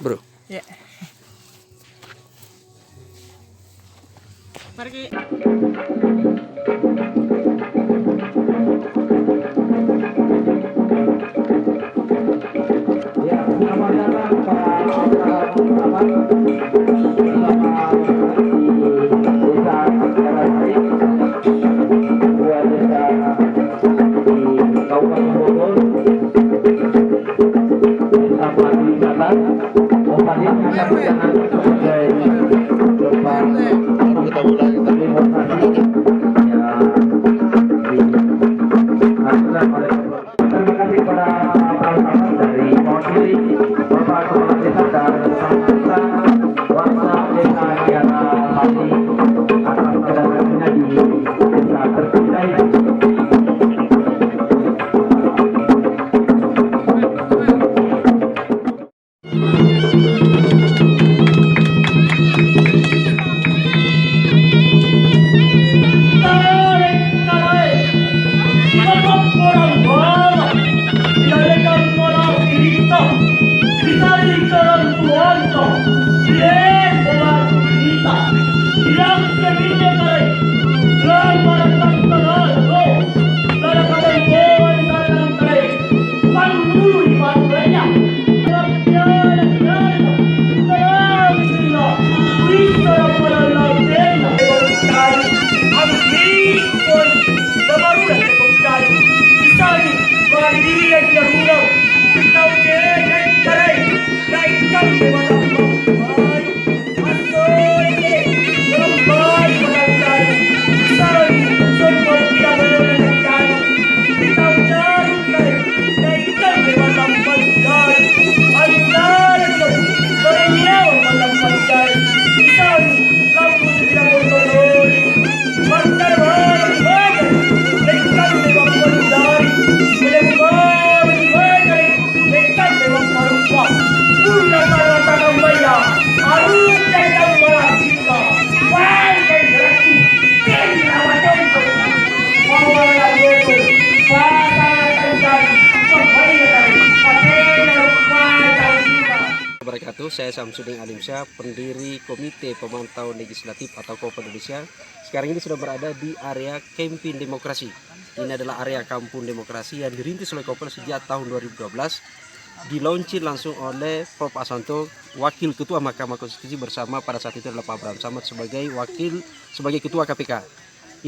bro. Ya. Pergi. Ya, selamat datang para teman-teman bersama di desa Karasari, sebuah desa di Kabupaten Bogor, desa pariwisata. Tadi akan dicanangkan sebagai tempat demonstrasi yang dilakukan oleh. Terima kasih kepada para sahabat dari mewakili Bapak Kepala Desa dan Desa Warga Desa Kiara Pati atas kedatangannya di desa tercinta ini. Saya Samsudin Alimsyah, pendiri Komite Pemantau Legislatif atau KOP Indonesia. Sekarang ini sudah berada di area Camping Demokrasi. Ini adalah area Kampung Demokrasi yang dirintis oleh KOP sejak tahun 2012. Dilaunchir langsung oleh Prof. Asanto, Wakil Ketua Mahkamah Konstitusi, bersama pada saat itu adalah Pak Abraham Samad sebagai Ketua KPK.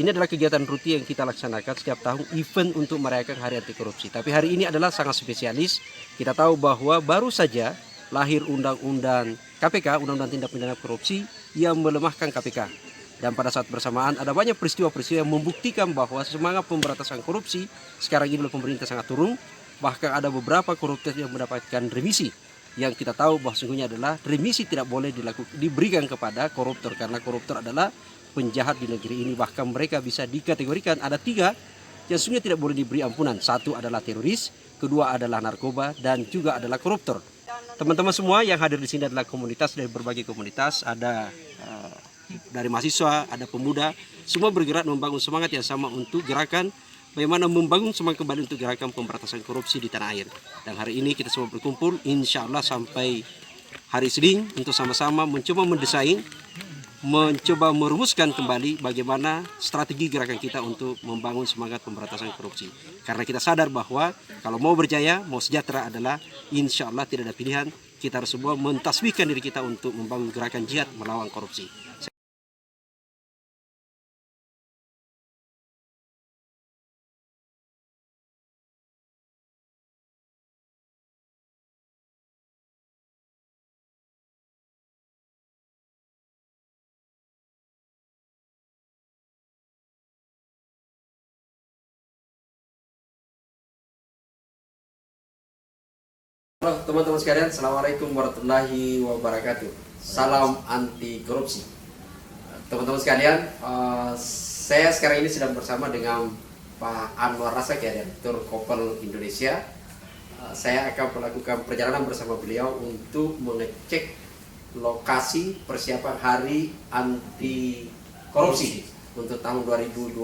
Ini adalah kegiatan rutin yang kita laksanakan setiap tahun, event untuk merayakan Hari Anti Korupsi. Tapi hari ini adalah sangat spesialis. Kita tahu bahwa baru saja lahir Undang-Undang KPK, Undang-Undang Tindak Pidana Korupsi, yang melemahkan KPK. Dan pada saat bersamaan ada banyak peristiwa-peristiwa yang membuktikan bahwa semangat pemberantasan korupsi sekarang ini oleh pemerintah sangat turun. Bahkan ada beberapa koruptor yang mendapatkan remisi. Yang kita tahu bahwa sesungguhnya adalah remisi tidak boleh diberikan kepada koruptor, karena koruptor adalah penjahat di negeri ini. Bahkan mereka bisa dikategorikan ada 3 yang sesungguhnya tidak boleh diberi ampunan. 1 adalah teroris, kedua adalah narkoba, dan juga adalah koruptor. Teman-teman semua yang hadir di sini adalah komunitas dari berbagai komunitas, ada dari mahasiswa, ada pemuda, semua bergerak membangun semangat yang sama untuk gerakan bagaimana membangun semangat kembali untuk gerakan pemberantasan korupsi di tanah air. Dan hari ini kita semua berkumpul, insya Allah sampai hari Senin untuk sama-sama mencoba mendesain, mencoba merumuskan kembali bagaimana strategi gerakan kita untuk membangun semangat pemberantasan korupsi. Karena kita sadar bahwa kalau mau berjaya, mau sejahtera adalah insya Allah tidak ada pilihan. Kita harus semua mentasbihkan diri kita untuk membangun gerakan jihad melawan korupsi. Halo teman-teman sekalian, Assalamualaikum warahmatullahi wabarakatuh. Salam anti korupsi. Teman-teman sekalian, saya sekarang ini sedang bersama dengan Pak Anwar Rasak, ya, Direktur Kopel Indonesia. Saya akan melakukan perjalanan bersama beliau untuk mengecek lokasi persiapan Hari Anti Korupsi untuk tahun 2021,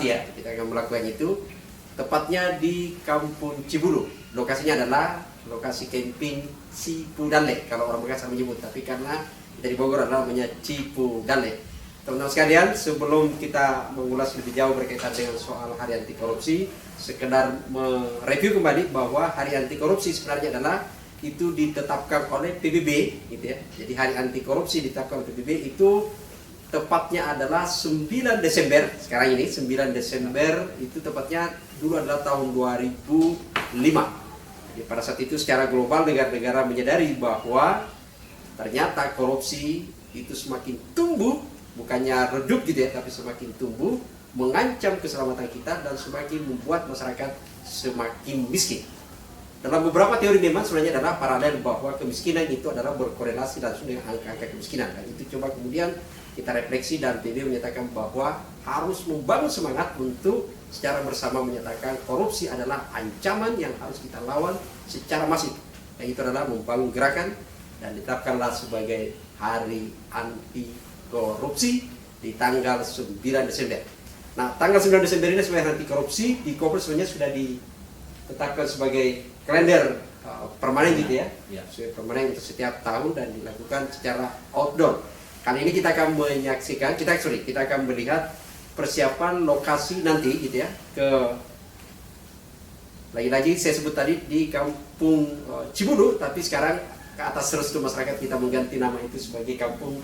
ya. Kita akan melakukan itu. tepatnya di Kampung Cibulu. Lokasinya adalah lokasi camping Cipudale kalau orang Makassar menyebut, tapi karena dari Bogor adalah namanya Cipudale. Teman-teman sekalian, sebelum kita mengulas lebih jauh berkaitan dengan soal Hari Anti Korupsi, sekedar mereview kembali bahwa Hari Anti Korupsi sebenarnya adalah itu ditetapkan oleh PBB, gitu ya. Jadi Hari Anti Korupsi ditetapkan oleh PBB itu tepatnya adalah 9 Desember. Sekarang ini 9 Desember itu tepatnya dulu adalah tahun 2005. Jadi pada saat itu secara global negara-negara menyadari bahwa ternyata korupsi itu semakin tumbuh, bukannya redup gitu ya, tapi semakin tumbuh, mengancam keselamatan kita dan semakin membuat masyarakat semakin miskin. Dalam beberapa teori memang sebenarnya adalah paralel bahwa kemiskinan itu adalah berkorelasi langsung dengan angka-angka kemiskinan. Dan itu coba kemudian kita refleksi dan PBB menyatakan bahwa harus membangun semangat untuk secara bersama menyatakan korupsi adalah ancaman yang harus kita lawan secara masif. Dan itu adalah membangun gerakan dan ditetapkanlah sebagai Hari Anti Korupsi di tanggal 9 Desember. Nah, tanggal 9 Desember ini sebagai anti korupsi di Kopel sebenarnya sudah ditetapkan sebagai kalender permanen gitu ya. Sebagai permanen untuk setiap tahun dan dilakukan secara outdoor. Kali ini kita akan menyaksikan, kita akan melihat persiapan lokasi nanti gitu ya, lagi-lagi saya sebut tadi di Kampung Cibulu, tapi sekarang ke atas terus ke masyarakat kita mengganti nama itu sebagai Kampung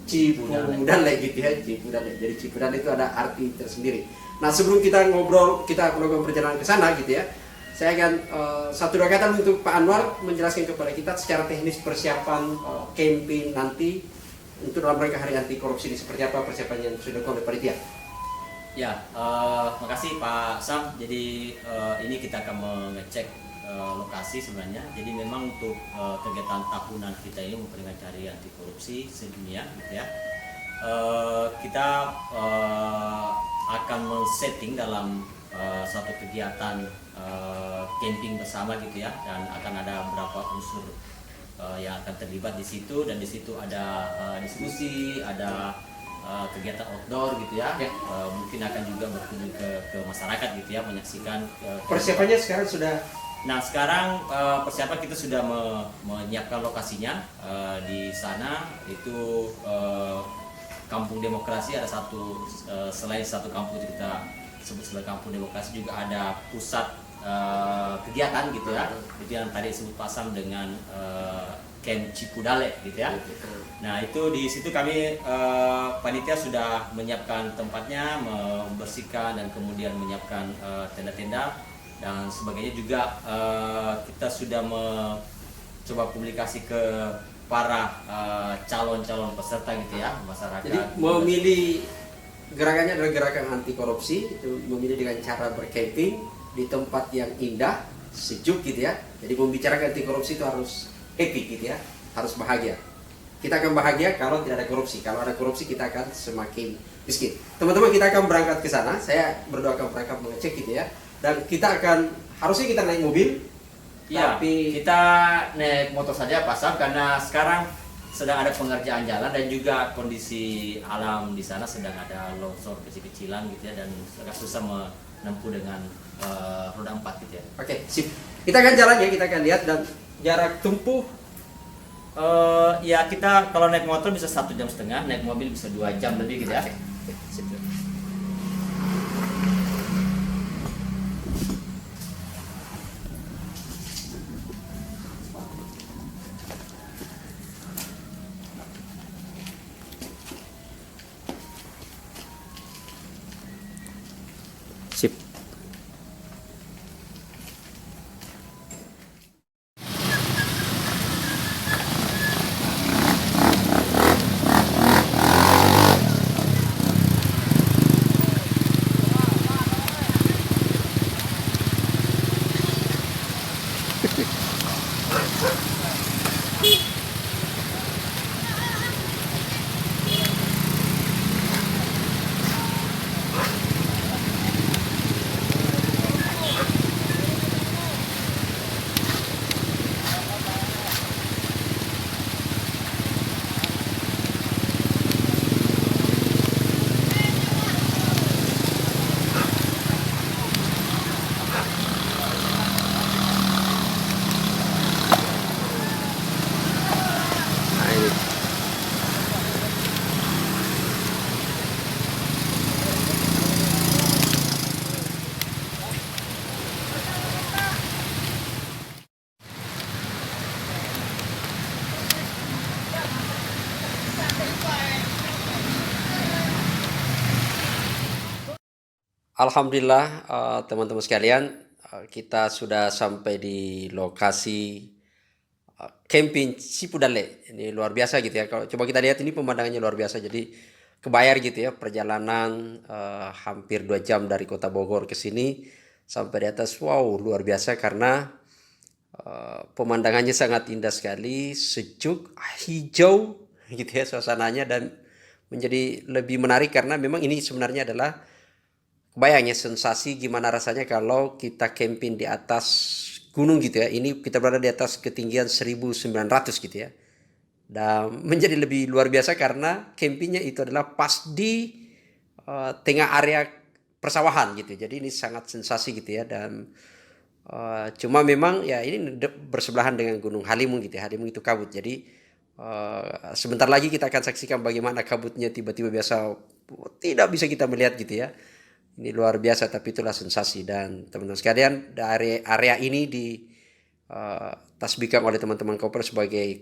Cipudale gitu ya, Cipudale. Jadi Cipudale itu ada arti tersendiri. Nah, sebelum kita ngobrol, kita melakukan perjalanan ke sana gitu ya, saya akan satu dua kata untuk Pak Anwar menjelaskan kepada kita secara teknis persiapan campaign nanti untuk dalam rangka Hari Anti Korupsi ini seperti apa persiapan yang sudah dilakukan oleh panitia. Ya, makasih Pak Sam. Jadi ini kita akan mengecek lokasi sebenarnya. Jadi memang untuk kegiatan tahunan kita ini memperingati Hari Anti Korupsi sedunia, gitu ya. Kita akan men-setting dalam suatu kegiatan camping bersama gitu ya, dan akan ada beberapa unsur yang akan terlibat di situ, dan di situ ada diskusi, ada kegiatan outdoor gitu ya. Mungkin akan juga berkunjung ke masyarakat gitu ya, menyaksikan Persiapannya sekarang sudah. Nah, sekarang persiapan kita sudah menyiapkan lokasinya di sana. Itu Kampung Demokrasi, ada satu selain satu kampung kita sebut sebagai Kampung Demokrasi, juga ada pusat kegiatan gitu ya. Itu yang tadi disebut Pasam dengan Camp Cipudale gitu ya. Nah, itu di situ kami panitia sudah menyiapkan tempatnya, membersihkan dan kemudian menyiapkan tenda-tenda dan sebagainya. Juga kita sudah mencoba komunikasi ke para calon-calon peserta gitu ya, masyarakat. Jadi memilih gerakannya adalah gerakan anti korupsi, itu memilih dengan cara bercamping di tempat yang indah, sejuk gitu ya. Jadi membicarakan anti korupsi itu harus happy gitu ya, harus bahagia. Kita akan bahagia kalau tidak ada korupsi. Kalau ada korupsi kita akan semakin miskin. Teman-teman, kita akan berangkat ke sana. Saya berdoa akan berangkat mengecek gitu ya. Dan kita akan, harusnya kita naik mobil. Ya, tapi kita naik motor saja Pasam, karena sekarang sedang ada pengerjaan jalan dan juga kondisi alam di sana sedang ada longsor kecil-kecilan gitu ya, dan agak susah menempuh dengan roda 4 gitu ya. Oke, sip. Kita akan jalan ya, kita akan lihat, dan jarak tempuh ya kita kalau naik motor bisa 1,5 jam, naik mobil bisa 2 jam lebih gitu ya. Oke, sip. Sip. Alhamdulillah, teman-teman sekalian, kita sudah sampai di lokasi camping Cipudale. Ini luar biasa gitu ya. Kalau coba kita lihat ini pemandangannya luar biasa. Jadi kebayar gitu ya perjalanan hampir 2 jam dari Kota Bogor ke sini sampai di atas. Wow, luar biasa karena pemandangannya sangat indah sekali, sejuk, hijau gitu ya suasananya, dan menjadi lebih menarik karena memang ini sebenarnya adalah bayangnya sensasi gimana rasanya kalau kita camping di atas gunung gitu ya. Ini kita berada di atas ketinggian 1900 gitu ya. Dan menjadi lebih luar biasa karena campingnya itu adalah pas di tengah area persawahan gitu. Jadi ini sangat sensasi gitu ya. Dan cuma memang ya ini bersebelahan dengan Gunung Halimun gitu ya. Halimun itu kabut. Jadi sebentar lagi kita akan saksikan bagaimana kabutnya tiba-tiba biasa tidak bisa kita melihat gitu ya. Ini luar biasa, tapi itulah sensasi. Dan teman-teman sekalian, dari area ini ditasbihkan oleh teman-teman Koper sebagai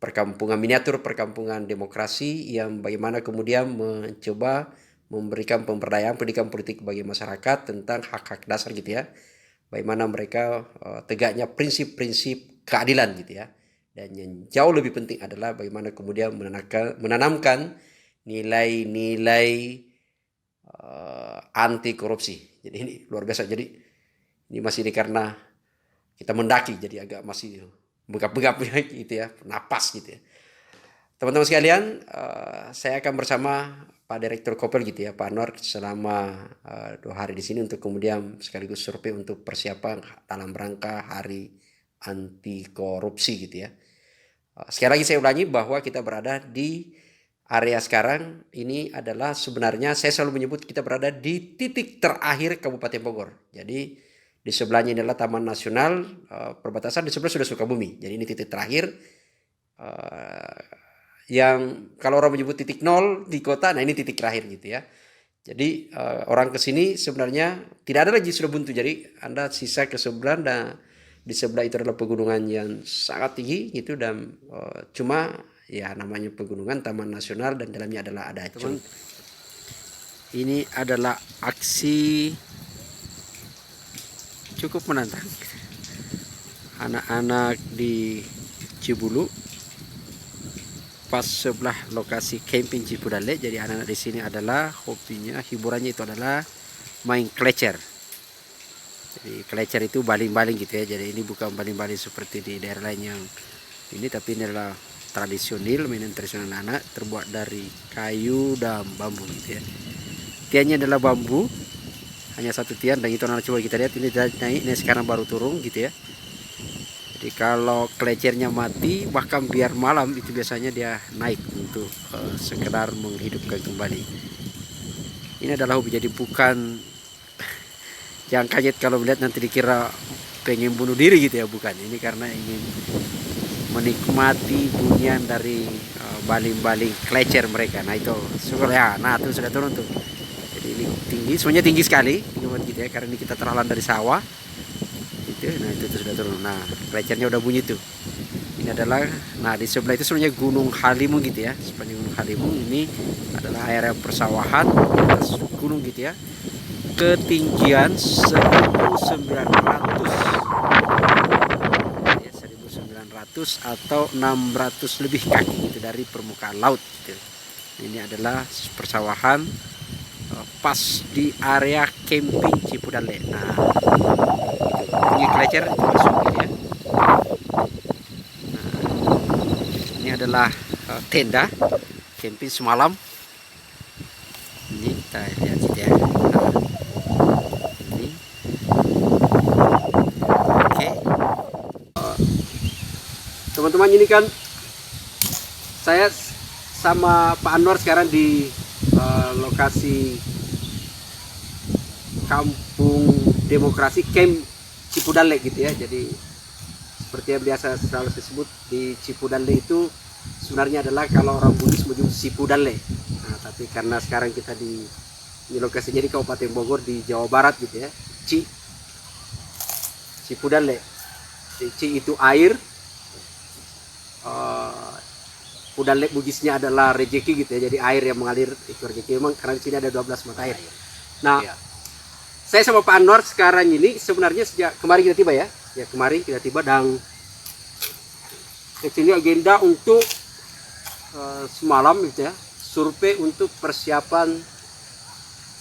perkampungan miniatur, perkampungan demokrasi yang bagaimana kemudian mencoba memberikan pemberdayaan pendidikan politik bagi masyarakat tentang hak-hak dasar gitu ya. Bagaimana mereka tegaknya prinsip-prinsip keadilan gitu ya. Dan yang jauh lebih penting adalah bagaimana kemudian menanamkan nilai-nilai anti korupsi. Jadi ini luar biasa. Jadi ini masih ini karena kita mendaki jadi agak masih begap-begap gitu ya, napas gitu ya. Teman-teman sekalian, saya akan bersama Pak Direktur Kopel gitu ya, Pak Anwar, selama 2 hari di sini untuk kemudian sekaligus survei untuk persiapan dalam rangka Hari Anti Korupsi gitu ya. Sekali lagi saya ulangi bahwa kita berada di area sekarang ini adalah sebenarnya saya selalu menyebut kita berada di titik terakhir Kabupaten Bogor. Jadi di sebelahnya ini adalah Taman Nasional, perbatasan di sebelah sudah Sukabumi. Jadi ini titik terakhir yang kalau orang menyebut titik nol di kota, nah ini titik terakhir gitu ya. Jadi orang ke sini sebenarnya tidak ada lagi sudah buntu. Jadi Anda sisa ke sebelah dan di sebelah itu adalah pegunungan yang sangat tinggi gitu, dan cuma ya namanya pegunungan Taman Nasional dan dalamnya adalah ada acuan. Ini adalah aksi cukup menantang. Anak-anak di Cibulu pas sebelah lokasi camping Cipudale. Jadi anak-anak di sini adalah hobinya, hiburannya itu adalah main klecer. Jadi klecer itu baling-baling gitu ya. Jadi ini bukan baling-baling seperti di daerah lain yang ini, tapi ini adalah tradisional, mainan tradisional anak terbuat dari kayu dan bambu gitu ya. Tiannya adalah bambu, hanya 1 tian, dan itu anak coba kita lihat ini naik, ini sekarang baru turun gitu ya. Jadi kalau klecernya mati bahkan biar malam itu biasanya dia naik untuk sekedar menghidupkan kembali. Ini adalah hobi, jadi bukan jangan kaget kalau melihat nanti dikira pengen bunuh diri gitu ya, bukan. Ini karena ingin menikmati bunyian dari baling-baling klecer mereka. Nah itu syukur ya, nah itu sudah turun tuh. Jadi ini tinggi, sebenarnya tinggi sekali gitu ya, karena ini kita terhalang dari sawah gitu. Nah itu sudah turun. Nah klecernya udah bunyi tuh. Ini adalah, nah di sebelah itu sebenarnya Gunung Halimun gitu ya. Sepanjang Gunung Halimun ini adalah area persawahan di atas gunung gitu ya. Ketinggian 1900 atau 600 lebih kaki gitu dari permukaan laut gitu. Ini adalah persawahan pas di area camping Cipudale. Nah, ini klecer itu masuk gitu ya. Nah, ini adalah tenda camping semalam. Ini kita lihat gitu ya. Ini oke. Teman-teman, ini kan saya sama Pak Anwar sekarang di lokasi Kampung Demokrasi Camp Cipudale gitu ya. Jadi seperti yang biasa selalu disebut di Cipudale itu sebenarnya adalah kalau orang Bugis menyebut Cipudale. Nah, tapi karena sekarang kita di lokasinya di Kabupaten Bogor di Jawa Barat gitu ya. Cipudale. Ci itu air. Pudale Bugisnya adalah rejeki gitu ya. Jadi air yang mengalir itu rejeki. Memang karena di sini ada 12 mata air. Nah, saya sama Pak Anwar sekarang ini sebenarnya sejak kemarin kita tiba ya. Ya kemarin kita tiba dan ini agenda untuk semalam gitu ya. Survei untuk persiapan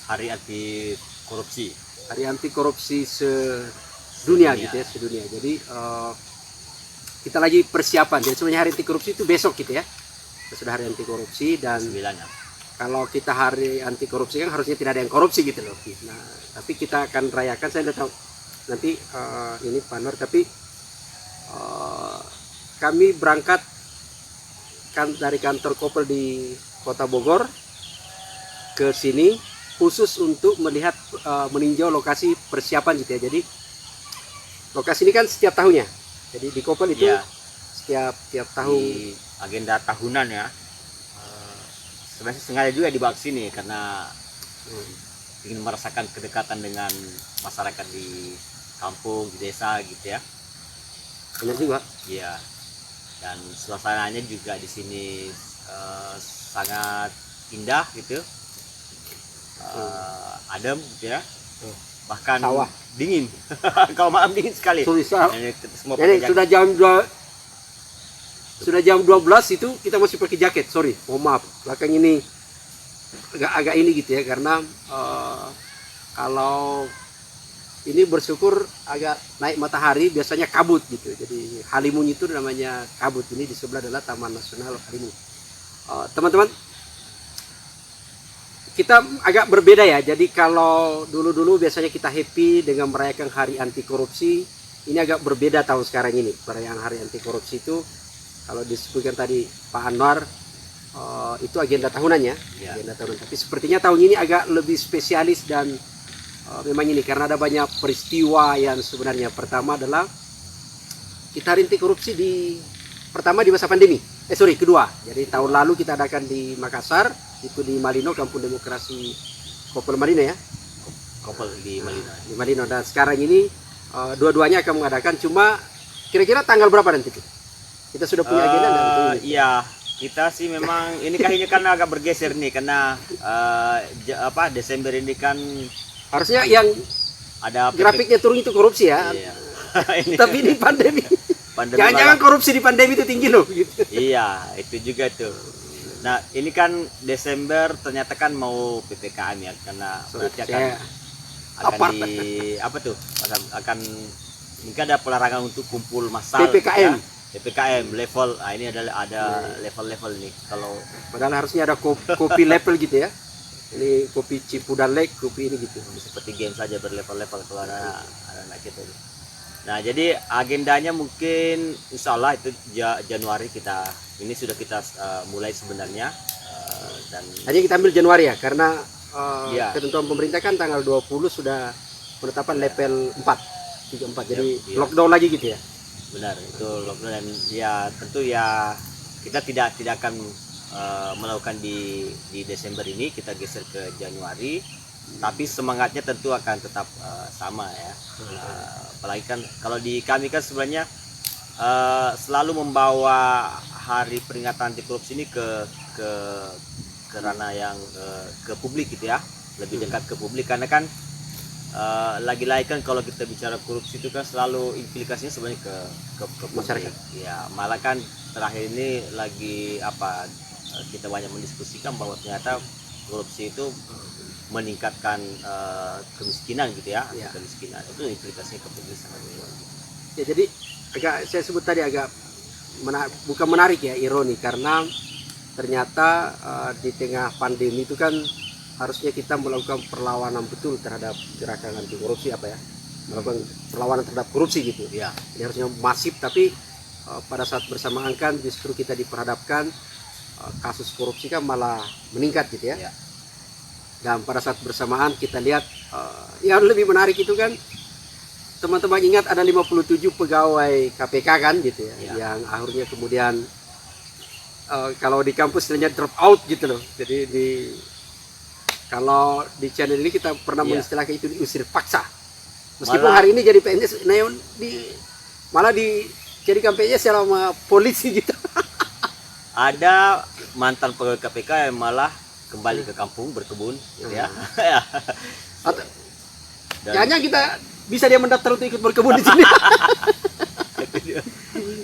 Hari anti korupsi. Hari anti korupsi sedunia gitu ya, sedunia. Jadi kita lagi persiapan. Jadi sebenarnya hari anti korupsi itu besok gitu ya. Sudah hari anti korupsi dan 9 ya. kalau kita hari anti korupsi kan harusnya tidak ada yang korupsi gitu loh. Nah, tapi kita akan rayakan. Saya tidak tahu nanti ini Pak Nur, tapi kami berangkat dari kantor Kopel di Kota Bogor ke sini khusus untuk melihat meninjau lokasi persiapan gitu ya. Jadi lokasi ini kan setiap tahunnya. Jadi di Kopel itu Iya. setiap tahun. Di agenda tahunan ya. Sebenarnya sengaja juga dibawa ke sini karena ingin merasakan kedekatan dengan masyarakat di kampung, di desa gitu ya. Benar juga. Iya. Dan suasananya juga di sini sangat indah gitu. Adem gitu ya. Bahkan Sawah. dingin. Kalau malam dingin sekali. Susah. Ini semua Jadi pakai jaket. sudah jam 12 itu kita masih pakai jaket. Sorry, mohon maaf. Belakang ini agak ini gitu ya karena kalau ini bersyukur agak naik matahari biasanya kabut gitu. Jadi Halimun itu namanya kabut. Ini di sebelah adalah Taman Nasional Halimun. Teman-teman, kita agak berbeda ya. Jadi kalau dulu-dulu biasanya kita happy dengan merayakan hari anti korupsi, ini agak berbeda tahun sekarang ini. Perayaan hari anti korupsi itu kalau disebutkan tadi Pak Anwar itu agenda tahunannya, Ya. agenda tahunan. Tapi sepertinya tahun ini agak lebih spesialis dan memang ini karena ada banyak peristiwa yang sebenarnya. Pertama adalah kita hari anti korupsi pertama di masa pandemi. Kedua. Jadi tahun lalu kita adakan di Makassar, itu di Malino, Kampung Demokrasi Kopel Malino ya. Kopel di Malino. Di Malino, dan sekarang ini dua-duanya akan mengadakan. Cuma kira-kira tanggal berapa nanti tuh? Kita sudah punya agenda dan Iya, kita sih memang ini kan agak bergeser nih karena Desember ini kan harusnya yang ada grafiknya turun itu korupsi ya. Iya. Tapi ini pandemi. Pandemi Jangan-jangan malah- korupsi di pandemi itu tinggi loh gitu. Iya, itu juga tuh. Nah, ini kan Desember ternyata kan mau PPKM ya karena berarti akan Saya akan akan ini kan ada pelarangan untuk kumpul massal PPKM. ya. PPKM level. Ini ada level-level nih. Kalau Padahal harusnya ada kopi level gitu ya. Ini kopi Cipudanlek, kopi ini gitu. seperti game saja berlevel-level kalau ada anak kita. Nah, jadi agendanya mungkin insya Allah itu Januari ini sudah kita mulai sebenarnya dan Hanya kita ambil Januari ya karena Iya. ketentuan pemerintah kan tanggal 20 sudah penetapan level 4. 34. Jadi Iya. lockdown lagi gitu ya. benar itu lockdown dan ya tentu ya kita tidak akan melakukan di Desember ini, kita geser ke Januari, tapi semangatnya tentu akan tetap sama ya. Apalagi kan kalau di kami kan sebenarnya selalu membawa hari peringatan anti korupsi ini ke ranah yang ke publik gitu ya, lebih dekat ke publik karena kan lagi-lagi kan kalau kita bicara korupsi itu kan selalu implikasinya sebenarnya ke publik. Masyarakat. Ya, malah kan terakhir ini lagi kita banyak mendiskusikan bahwa ternyata korupsi itu meningkatkan kemiskinan gitu ya, Ya. kemiskinan itu implikasinya ke publik sangat luas. Ya, jadi saya sebut tadi agak bukan menarik ya, ironi karena ternyata di tengah pandemi itu kan harusnya kita melakukan perlawanan betul terhadap gerakan anti korupsi melakukan perlawanan terhadap korupsi gitu. Ya, Ini harusnya masif, tapi pada saat bersamaan kan justru kita diperhadapkan kasus korupsi kan malah meningkat gitu ya. Ya. Dan pada saat bersamaan kita lihat yang lebih menarik itu kan teman-teman ingat ada 57 pegawai KPK kan gitu ya, Ya. yang akhirnya kemudian kalau di kampus istilahnya drop out gitu loh. Jadi kalau di channel ini kita pernah Ya. mengistilahkan itu diusir paksa. Meskipun Malah- hari ini jadi PNS, malah dijadikan PNS selama polisi gitu. ada mantan pegawai KPK yang malah kembali ke kampung berkebun gitu ya. Atau Jangan kita bisa dia mendaftar untuk ikut berkebun di sini.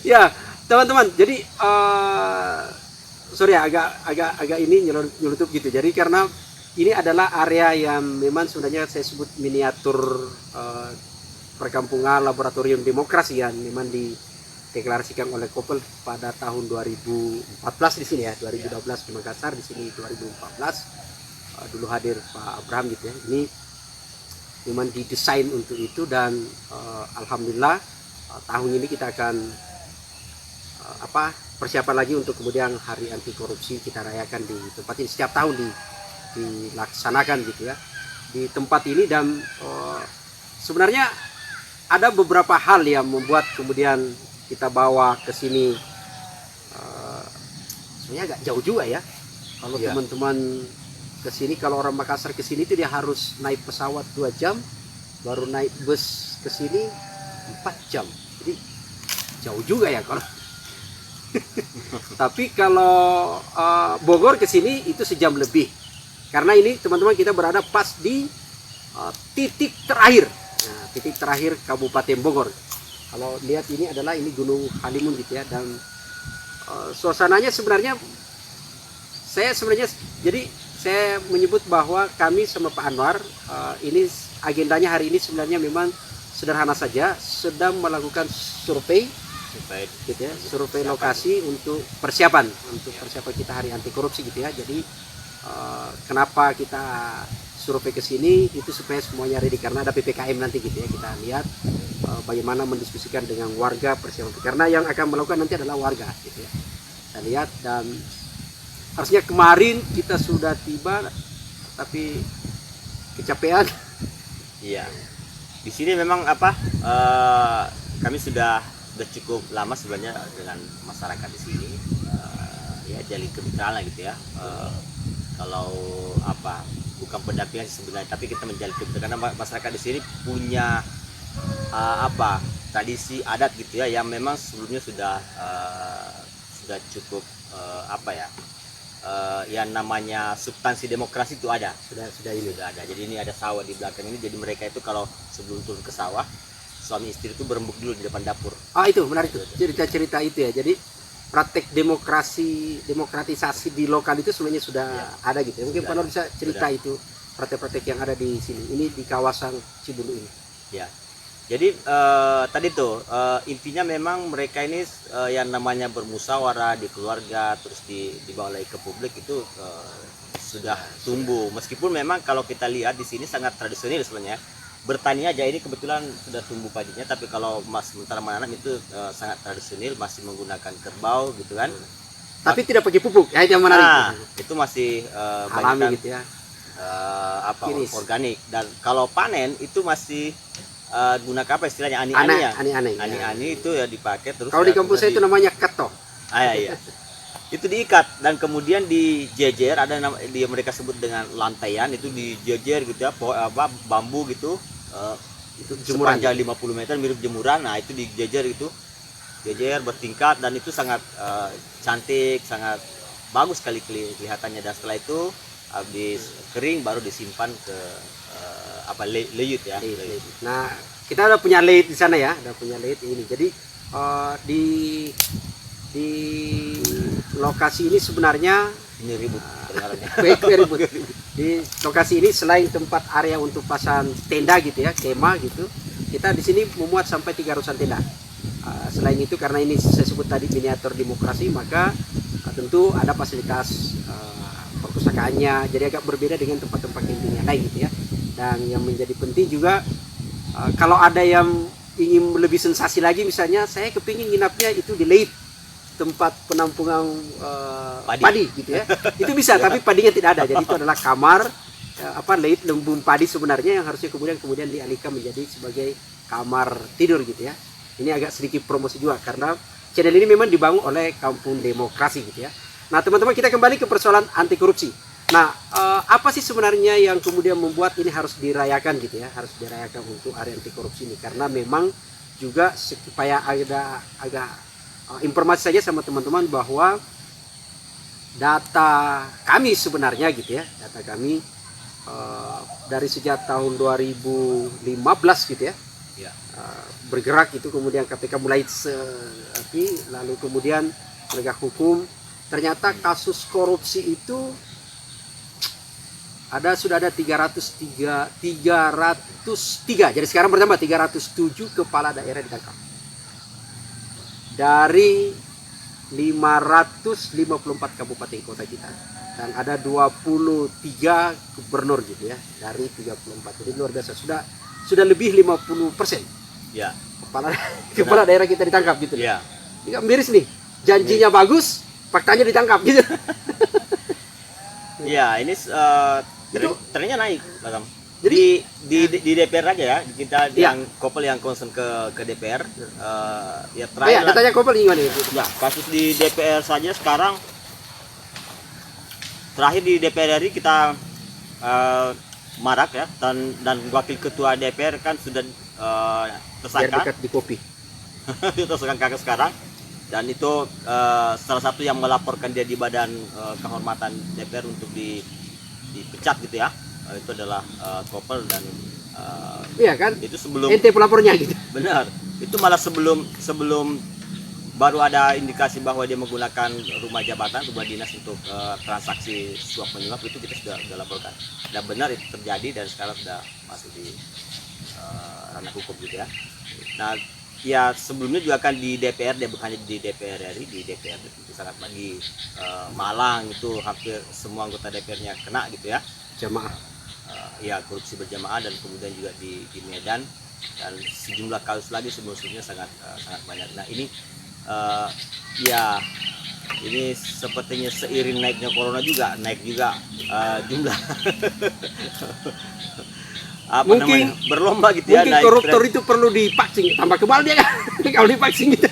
Ya, teman-teman. Jadi sorry ya, agak ini nyelutup gitu. Jadi karena ini adalah area yang memang sebenarnya saya sebut miniatur perkampungan laboratorium demokrasi yang memang dideklarasikan oleh Koppel pada tahun 2014 di sini ya, 2012 di Makassar, di sini 2014 dulu hadir Pak Abraham gitu ya. Ini memang didesain untuk itu dan alhamdulillah tahun ini kita akan persiapan lagi untuk kemudian hari anti korupsi kita rayakan di tempat ini, setiap tahun dilaksanakan gitu ya di tempat ini. Dan sebenarnya ada beberapa hal yang membuat kemudian kita bawa ke sini, sebenarnya agak jauh juga ya kalau teman-teman ke sini. Kalau orang Makassar ke sini itu dia harus naik pesawat 2 jam, baru naik bus ke sini 4 jam, jadi jauh juga ya kalau tapi kalau Bogor ke sini itu sejam lebih, karena ini teman-teman kita berada pas di titik terakhir. Nah, titik terakhir Kabupaten Bogor. Kalau lihat ini adalah Gunung Halimun gitu ya, dan suasananya sebenarnya saya menyebut bahwa kami sama Pak Anwar ini agendanya hari ini sebenarnya memang sederhana saja, sedang melakukan survei gitu ya, survei lokasi untuk persiapan kita hari anti korupsi gitu ya. Jadi kenapa kita survei ke sini itu supaya semuanya ready, karena ada PPKM nanti gitu ya. Kita lihat bagaimana mendiskusikan dengan warga persiapan, karena yang akan melakukan nanti adalah warga gitu ya. Kita lihat, dan harusnya kemarin kita sudah tiba tapi kecapean. Iya. Di sini memang kami sudah cukup lama sebenarnya dengan masyarakat di sini, ya jalin kemitraan gitu ya. Kalau bukan pendampingan sebenarnya, tapi kita menjalin kemitraan karena masyarakat di sini punya tradisi adat gitu ya, yang memang sebelumnya sudah cukup yang namanya substansi demokrasi itu ada, sudah ada. Jadi ini ada sawah di belakang ini, jadi mereka itu kalau sebelum turun ke sawah, suami istri itu berembuk dulu di depan dapur. Itu menarik tuh cerita-cerita itu ya. Jadi praktek demokratisasi di lokal itu sebenarnya sudah ada gitu ya. Mungkin Pak Nur bisa cerita itu praktek-praktek yang ada di sini. Ini di kawasan Cibulu ini. Ya. Jadi tadi tuh intinya memang mereka ini yang namanya bermusyawarah di keluarga terus dibawa lagi ke publik itu sudah tumbuh. Meskipun memang kalau kita lihat di sini sangat tradisional sebenarnya. Bertani aja ini kebetulan sudah tumbuh padinya, tapi kalau sementara menanam itu sangat tradisional, masih menggunakan kerbau gitu kan. Tapi tidak pakai pupuk, ya itu yang menarik. Itu masih alami gitu ya. Organik. Dan kalau panen itu masih gunakan apa istilahnya, ani-ani ya. Ani-ani itu ya dipakai terus. Kalau di kampus saya itu namanya keto. Iya. Itu diikat dan kemudian dijejer, ada dia mereka sebut dengan lantaian, itu dijejer gitu ya, bambu gitu. Itu sepanjang 50 meter mirip jemuran. Nah, itu dijejer itu. Jejer bertingkat dan itu sangat cantik, sangat bagus sekali kelihatannya. Dan setelah itu habis kering baru disimpan ke leyut ya. Nah, kita udah punya leyut di sana ya, udah punya leyut ini. Jadi di lokasi ini sebenarnya ini ribut. Ribut. Di lokasi ini selain tempat area untuk pasang tenda gitu ya, kemah gitu, kita di sini memuat sampai 300-an tenda. Selain itu, karena ini saya sebut tadi miniatur demokrasi, maka tentu ada fasilitas perpustakaannya, jadi agak berbeda dengan tempat-tempat camping yang lain gitu ya. Dan yang menjadi penting juga, kalau ada yang ingin lebih sensasi lagi, misalnya saya kepingin nginapnya itu di leit, tempat penampungan padi gitu ya, itu bisa. Tapi padinya tidak ada, jadi itu adalah kamar leit lembung padi sebenarnya, yang harusnya kemudian dialihkan menjadi sebagai kamar tidur gitu ya. Ini agak sedikit promosi juga, karena channel ini memang dibangun oleh Kampung Demokrasi gitu ya. Nah teman-teman, kita kembali ke persoalan anti korupsi. Nah apa sih sebenarnya yang kemudian membuat ini harus dirayakan gitu ya, harus dirayakan untuk hari anti korupsi ini? Karena memang juga supaya agak informasi saja sama teman-teman bahwa data kami sebenarnya gitu ya, data kami dari sejak tahun 2015 gitu ya, Ya. bergerak itu, kemudian KPK mulai sepi, lalu kemudian penegak hukum, ternyata kasus korupsi itu sudah ada 303, jadi sekarang bertambah 307 kepala daerah ditangkap dari 554 kabupaten kota kita, dan ada 23 gubernur gitu ya dari 34. Jadi luar biasa, sudah lebih 50% Ya. kepala daerah kita ditangkap gitu. Ya. Ini kan miris nih, janjinya bagus, faktanya ditangkap gitu. Ya, ini trennya naik, Batam. Jadi- Di DPR aja ya, kita Ya. yang Kopel yang concern ke DPR. Ya Oh ya, terakhir lah. datanya Kopel gimana ya? Ya, kasus di DPR saja sekarang, terakhir di DPR RI kita marak ya, dan wakil ketua DPR kan sudah Biar tersangka. dekat di kopi. Itu tersangka sekarang, dan itu salah satu yang melaporkan dia di badan kehormatan DPR untuk dipecat gitu ya. Itu adalah Kopel, dan Iya kan? itu sebelum Ente pelapornya gitu. benar, itu malah sebelum baru ada indikasi bahwa dia menggunakan rumah jabatan, rumah dinas untuk transaksi suap menyuap, itu kita sudah laporkan. Dan benar itu terjadi, dan sekarang sudah masuk di ranah hukum gitu ya. Nah, ya sebelumnya juga kan di DPR, dia bukan hanya di DPR RI, di DPR itu sangat di Malang itu hampir semua anggota DPR-nya kena gitu ya. Jamaah. Ya korupsi berjamaah, dan kemudian juga di Medan, dan sejumlah kasus lagi sebelumnya sangat banyak. Nah ini ya ini sepertinya seiring naiknya corona juga naik juga jumlah Mungkin- berlomba gitu ya. Mungkin naik koruptor tren. itu perlu divaksin, tambah kebal dia kan kalau divaksin gitu.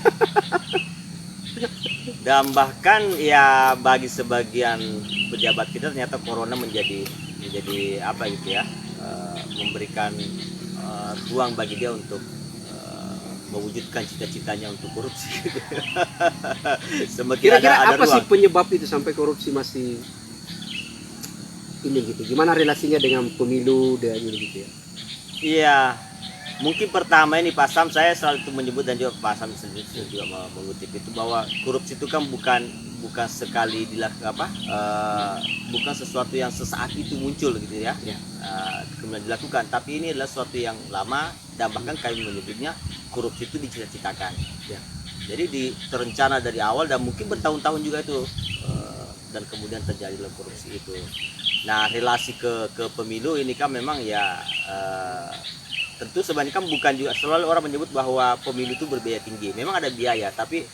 Dan bahkan ya bagi sebagian pejabat kita ternyata corona menjadi apa gitu ya, memberikan ruang bagi dia untuk mewujudkan cita-citanya untuk korupsi. Semakin Kira-kira ada apa sih ruang. penyebab itu sampai korupsi masih ini gitu? Gimana relasinya dengan pemilu dan ini gitu ya? Iya, mungkin pertama ini Pak Sam, saya selalu itu menyebut, dan juga Pak Sam sendiri juga mengutip itu, bahwa korupsi itu kan bukan sekali dilakukan bukan sesuatu yang sesaat itu muncul gitu ya, Ya. kemudian dilakukan, tapi ini adalah sesuatu yang lama, dan bahkan kami menyebutnya korupsi itu dicita-citakan ya. Jadi terencana dari awal, dan mungkin bertahun-tahun juga itu, dan kemudian terjadilah korupsi itu. Nah, relasi ke pemilu ini kan memang ya tentu sebenarnya kan bukan juga selalu orang menyebut bahwa pemilu itu berbiaya tinggi. Memang ada biaya, tapi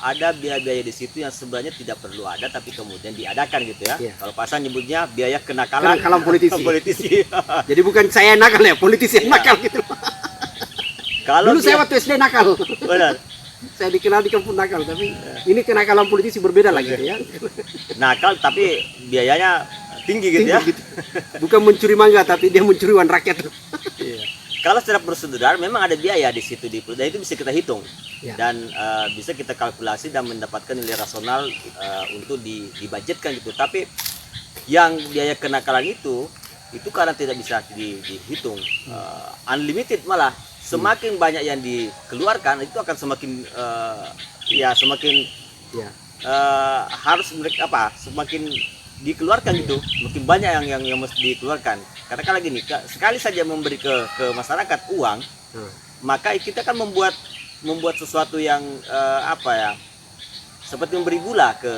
ada biaya-biaya di situ yang sebenarnya tidak perlu ada, tapi kemudian diadakan gitu ya. Iya. Kalau pasang nyebutnya biaya kenakalan politisi. politisi. Jadi bukan saya nakal ya, politisi yang nakal gitu. Kalau Dulu saya waktu SD nakal. benar. Saya dikenal di kampung nakal, tapi ini kenakalan politisi berbeda lagi gitu ya. Nakal tapi biayanya tinggi gitu ya. Tinggi gitu. Bukan mencuri mangga, tapi dia mencuri uang rakyat. Iya. Kalau secara prosedural memang ada biaya di situ, dan itu bisa kita hitung. Ya. Dan bisa kita kalkulasi dan mendapatkan nilai rasional untuk dibudgetkan gitu. Tapi yang biaya kenakalan itu karena tidak bisa dihitung, unlimited, malah semakin banyak yang dikeluarkan itu akan semakin semakin Ya. harus mereka semakin dikeluarkan gitu, makin banyak yang mesti dikeluarkan. Katakanlah gini, sekali saja memberi ke masyarakat uang, maka kita kan membuat sesuatu yang seperti memberi gula ke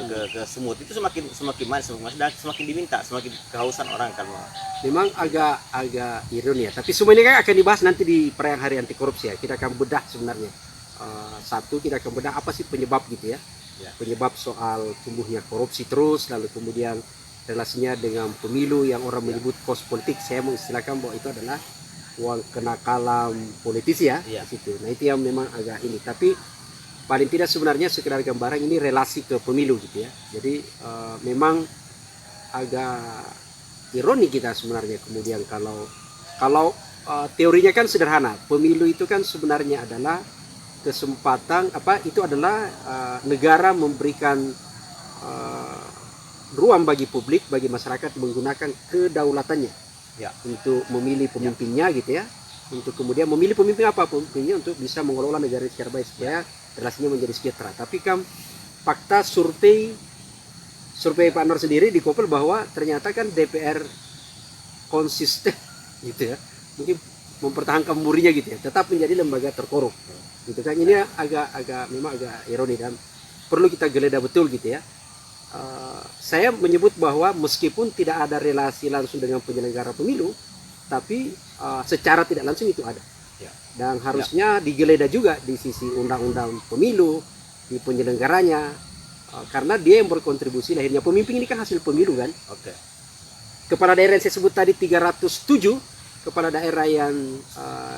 semut, itu semakin manis dan semakin diminta, semakin kehausan orang kan. Memang agak ironi ya, tapi semua ini kan akan dibahas nanti di perayaan hari anti korupsi ya. Kita akan bedah sebenarnya. Satu, kita akan bedah apa sih penyebab gitu ya. Penyebab soal tumbuhnya korupsi terus, lalu kemudian relasinya dengan pemilu yang orang menyebut kos politik. Saya mengistilahkan bahwa itu adalah uang kenakalan politisi ya, di situ. Nah, itu yang memang agak ini, tapi paling tidak sebenarnya sekedar gambaran ini relasi ke pemilu gitu ya. Jadi memang agak ironi kita sebenarnya kemudian kalau teorinya kan sederhana. Pemilu itu kan sebenarnya adalah kesempatan negara memberikan ruang bagi publik, bagi masyarakat menggunakan kedaulatannya Ya. untuk memilih pemimpinnya gitu ya. Untuk kemudian memilih pemimpin apa? Pemimpinnya untuk bisa mengelola negara secara baik supaya relasinya menjadi sejahtera. Tapi kan fakta survei Pak Anwar sendiri di Kopel bahwa ternyata kan DPR konsisten gitu ya, mungkin mempertahankan murinya gitu ya, tetap menjadi lembaga terkorup gitu kan. Ini memang agak ironi dan perlu kita geledah betul gitu ya. Saya menyebut bahwa meskipun tidak ada relasi langsung dengan penyelenggara pemilu, tapi secara tidak langsung itu ada. Ya. Dan harusnya digeledah juga di sisi undang-undang pemilu, di penyelenggaranya, karena dia yang berkontribusi lahirnya pemimpin ini kan hasil pemilu kan. Oke. Kepala daerah yang saya sebut tadi 307 kepala daerah yang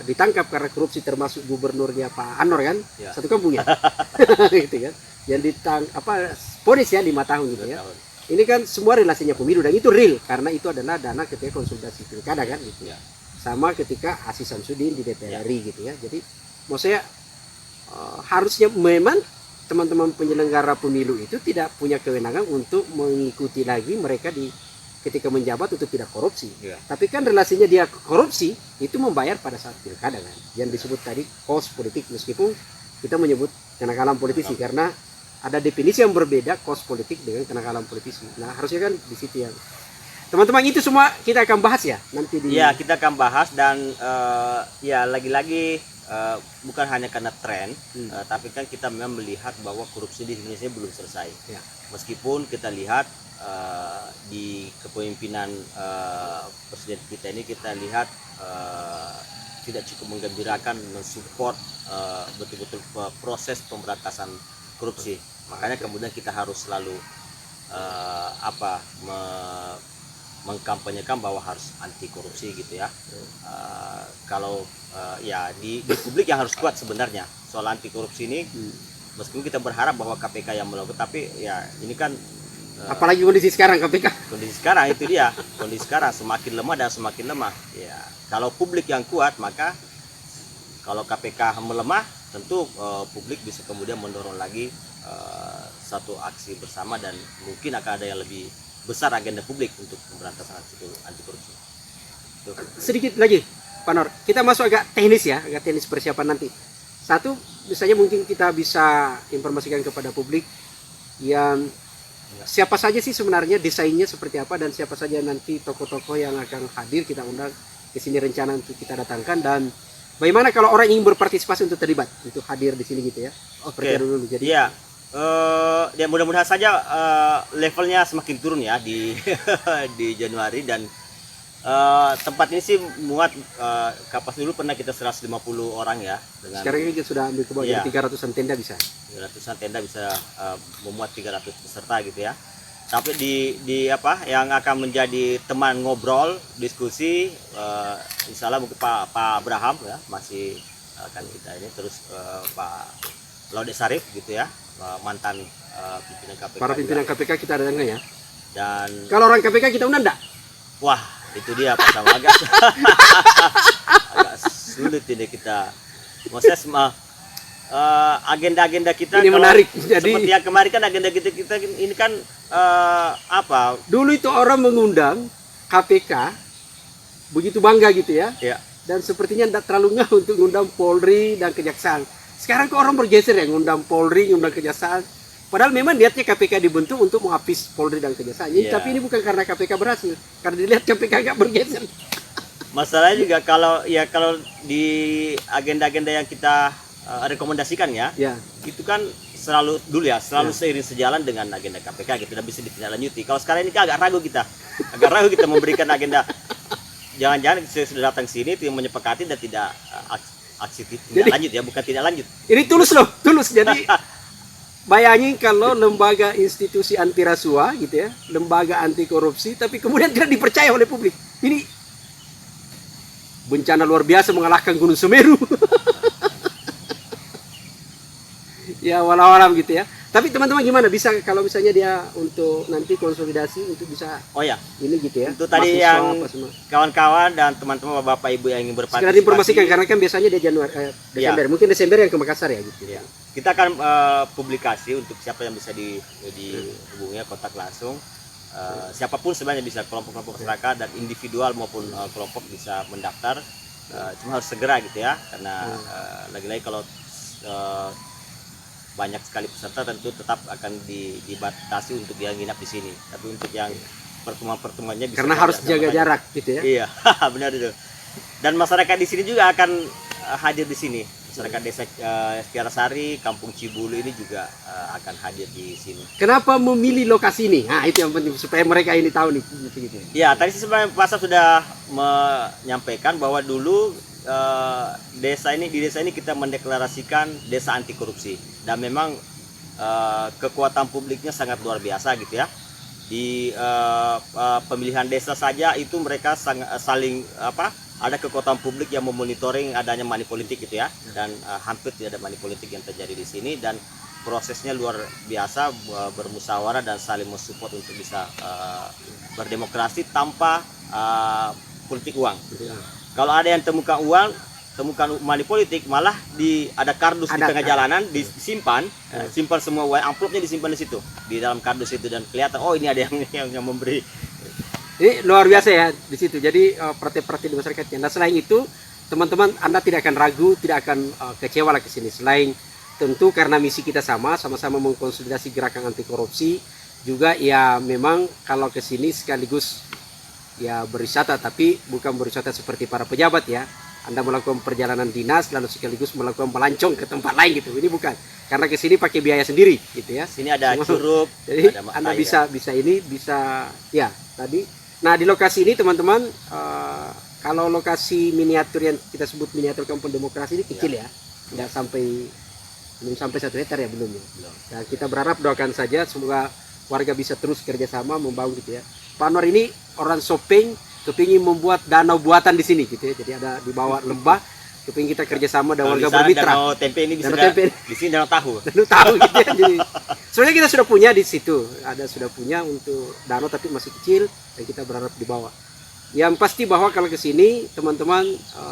ditangkap karena korupsi termasuk gubernurnya Pak Anwar kan, Ya. satu kampung ya. Gitu kan. Yang ponis ya 5 tahun gitu ya. Tahun. Ini kan semua relasinya pemilu dan itu real karena itu adalah dana ketika konsultasi pilkada kan gitu. Ya. Sama ketika Aziz Samsudin di DPR Ya. RI gitu ya. Jadi mau saya harusnya memang teman-teman penyelenggara pemilu itu tidak punya kewenangan untuk mengikuti lagi mereka ketika menjabat untuk tidak korupsi. Ya. Tapi kan relasinya dia korupsi itu membayar pada saat pilkada kan. Yang disebut tadi kos politik, meskipun kita menyebut kenakalan politisi karena ada definisi yang berbeda kos politik dengan kenakalan politisi. Nah harusnya kan di situ yang teman-teman itu semua kita akan bahas ya nanti di. Ya, kita akan bahas dan ya lagi-lagi bukan hanya karena tren, tapi kan kita memang melihat bahwa korupsi di Indonesia belum selesai. Ya. Meskipun Kita lihat di kepemimpinan presiden kita ini, kita lihat tidak cukup menggembirakan, mensupport betul-betul proses pemberantasan korupsi. Makanya kemudian kita harus selalu mengkampanyekan bahwa harus anti korupsi gitu ya. Kalau ya di publik yang harus kuat sebenarnya soal anti korupsi ini. Meskipun kita berharap bahwa KPK yang melakukan, tapi ya ini kan apalagi kondisi sekarang KPK. kondisi sekarang itu dia, kondisi sekarang semakin lemah dan semakin lemah. Ya, kalau publik yang kuat, maka kalau KPK melemah, tentu publik bisa kemudian mendorong lagi satu aksi bersama dan mungkin akan ada yang lebih besar agenda publik untuk pemberantasan anti korupsi. Sedikit lagi, Pak Nur, kita masuk agak teknis ya, agak teknis persiapan nanti. Satu, misalnya mungkin kita bisa informasikan kepada publik yang siapa saja sih sebenarnya desainnya seperti apa dan siapa saja nanti tokoh-tokoh yang akan hadir kita undang ke sini rencana untuk kita datangkan dan bagaimana kalau orang ingin berpartisipasi untuk terlibat untuk hadir di sini gitu ya. Oke. Dulu. Jadi Ya, ya mudah-mudahan saja levelnya semakin turun ya di di Januari dan tempat ini sih muat kapasitas dulu pernah kita 150 orang ya dengan sekarang ini kita sudah ambil ke bawah Iya. jadi 300-an tenda bisa. ratusan tenda bisa memuat 300 peserta gitu ya. Tapi di apa yang akan menjadi teman ngobrol, diskusi, insya Allah mungkin Pak Abraham ya masih akan kita ini terus Pak Laude Sarif gitu ya, mantan pimpinan KPK. Para pimpinan juga. KPK kita datangkan ya. Dan Kalau orang KPK kita undang enggak? wah itu dia Pak Sama agak sulit ini kita. Maksudnya agenda-agenda kita Ini kalau menarik. Jadi seperti yang kemarin kan agenda kita ini kan apa? dulu itu orang mengundang KPK begitu bangga gitu ya. Ya. Dan sepertinya tidak terlalu ngeh untuk ngundang Polri dan Kejaksaan. Sekarang kok orang bergeser ya ngundang Polri, ngundang Kejaksaan. Padahal memang niatnya KPK dibentuk untuk menghapis Polri dan Kejaksaan. Iya. Tapi ini bukan karena KPK berhasil, karena dilihat KPK agak bergeser. Masalahnya juga kalau di agenda-agenda yang kita rekomendasikan ya, Ya, itu kan selalu dulu ya, selalu Ya. seiring sejalan dengan agenda KPK gitu, dan bisa ditindaklanjuti. Kalau sekarang ini kan agak ragu kita memberikan agenda. Jangan-jangan saya sudah datang sini itu yang menyepakati dan tidak aksi tidak lanjut ya, bukan tidak lanjut. ini tulus loh, tulus. Jadi bayangin kalau lembaga institusi anti rasuah gitu ya, lembaga anti korupsi, tapi kemudian tidak dipercaya oleh publik. Ini bencana luar biasa mengalahkan Gunung Semeru. Ya walau-walau gitu ya. Tapi teman-teman gimana bisa kalau misalnya dia untuk nanti konsolidasi untuk bisa Oh ya, ini gitu ya. itu tadi mahasiswa yang apa semua. kawan-kawan dan teman-teman Bapak Ibu yang ingin berpartisipasi. Sekedar informasikan karena kan biasanya dia Desember, mungkin Desember yang ke Makassar ya gitu. Ya. Kita akan publikasi untuk siapa yang bisa dihubungi kontak langsung. siapapun sebenarnya bisa, kelompok-kelompok masyarakat dan individual maupun kelompok bisa mendaftar. Cuma harus segera gitu ya, karena lagi-lagi kalau banyak sekali peserta tentu tetap akan dibatasi untuk yang nginap di sini. Tapi untuk yang pertemuan-pertemuannya bisa, Karena harus jaga jarak gitu ya. Iya, benar itu. Dan masyarakat di sini juga akan hadir di sini. Masyarakat desa Tiarasari, Kampung Cibulu ini juga akan hadir di sini. Kenapa memilih lokasi ini? Nah, itu yang penting supaya mereka ini tahu nih. Gitu. Ya, tadi sebenarnya Pak Asaf sudah menyampaikan bahwa dulu di desa ini kita mendeklarasikan desa anti korupsi, dan memang kekuatan publiknya sangat luar biasa gitu ya. Di pemilihan desa saja itu mereka saling ada kekuatan publik yang memonitoring adanya money politik gitu ya, dan hampir tidak ada money politik yang terjadi di sini, dan prosesnya luar biasa, bermusyawarah dan saling mensupport untuk bisa berdemokrasi tanpa politik uang. Kalau ada yang temukan money politik, malah ada kardus di tengah jalanan disimpan, simpan semua uang, amplopnya disimpan di situ, di dalam kardus itu, dan kelihatan oh ini ada yang memberi. Ini luar biasa ya di situ. Jadi praktek-praktek di masyarakatnya. Nah, selain itu teman-teman, Anda tidak akan ragu, tidak akan kecewa lah ke sini. Selain tentu karena misi kita sama-sama mengkonsolidasi gerakan anti korupsi, juga ya memang kalau ke sini sekaligus ya berwisata, tapi bukan berwisata seperti para pejabat ya. Anda melakukan perjalanan dinas lalu sekaligus melakukan melancong ke tempat lain gitu. Ini bukan. Karena ke sini pakai biaya sendiri gitu ya. Sini ada curug, jadi ada Anda bisa ya tadi. Nah, di lokasi ini teman-teman, kalau lokasi miniatur yang kita sebut miniatur Kampung Demokrasi ini kecil ya. Belum sampai 1 hektar ya, belum ya. Dan kita berharap, doakan saja semoga warga bisa terus kerjasama membangun gitu ya. Pak Anwar ini orang Sopeng, kepingin membuat danau buatan di sini gitu ya. Jadi ada di bawah lembah, kepingin kita kerjasama dan warga bermitra. Danau tempe ini bisa di sini danau tahu. Danau tahu gitu ya. Jadi sebenarnya kita sudah punya di situ, sudah punya untuk danau tapi masih kecil, dan kita berharap di bawah. Yang pasti bahwa kalau ke sini teman-teman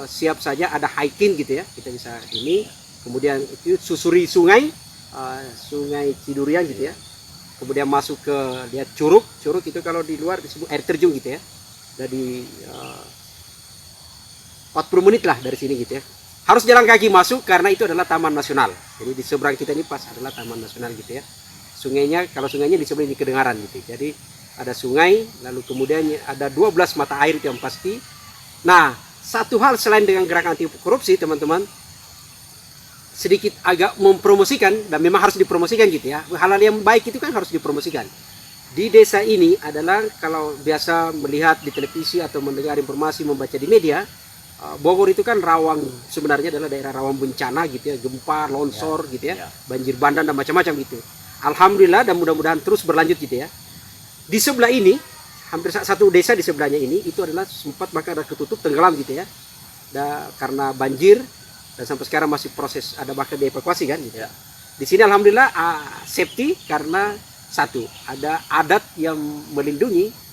siap saja ada hiking gitu ya. Kita bisa ini, kemudian itu susuri sungai, sungai Cidurian gitu ya. Kemudian masuk ke lihat curug itu kalau di luar disebut air terjun gitu ya. Dari 40 menit lah dari sini gitu ya. Harus jalan kaki masuk karena itu adalah taman nasional. Jadi di seberang kita ini pas adalah taman nasional gitu ya. Sungainya, kalau sungainya di sebelah ini Kedengaran gitu. Jadi ada sungai, lalu kemudian ada 12 mata air itu yang pasti. Nah, satu hal selain dengan gerakan anti korupsi teman-teman, sedikit agak mempromosikan, dan memang harus dipromosikan gitu ya. Hal-hal yang baik itu kan harus dipromosikan. Di desa ini adalah kalau biasa melihat di televisi atau mendengar informasi, membaca di media, Bogor itu kan rawan, sebenarnya adalah daerah rawan bencana gitu ya, gempa, longsor gitu ya, banjir bandang dan macam-macam gitu. Alhamdulillah, dan mudah-mudahan terus berlanjut gitu ya. Di sebelah ini, hampir satu desa di sebelahnya ini, itu adalah sempat bahkan ada ketutup, tenggelam gitu ya. Karena banjir, dan sampai sekarang masih proses, ada bahkan dievakuasi kan gitu. Di sini alhamdulillah safety, karena satu, ada adat yang melindungi,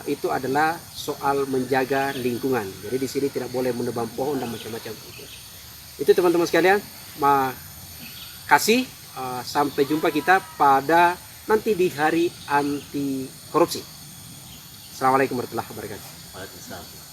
itu adalah soal menjaga lingkungan. Jadi di sini tidak boleh menebang pohon dan macam-macam gitu. Itu teman-teman sekalian, makasih, sampai jumpa kita pada nanti di hari anti korupsi. Assalamualaikum warahmatullahi wabarakatuh. Waalaikumsalam.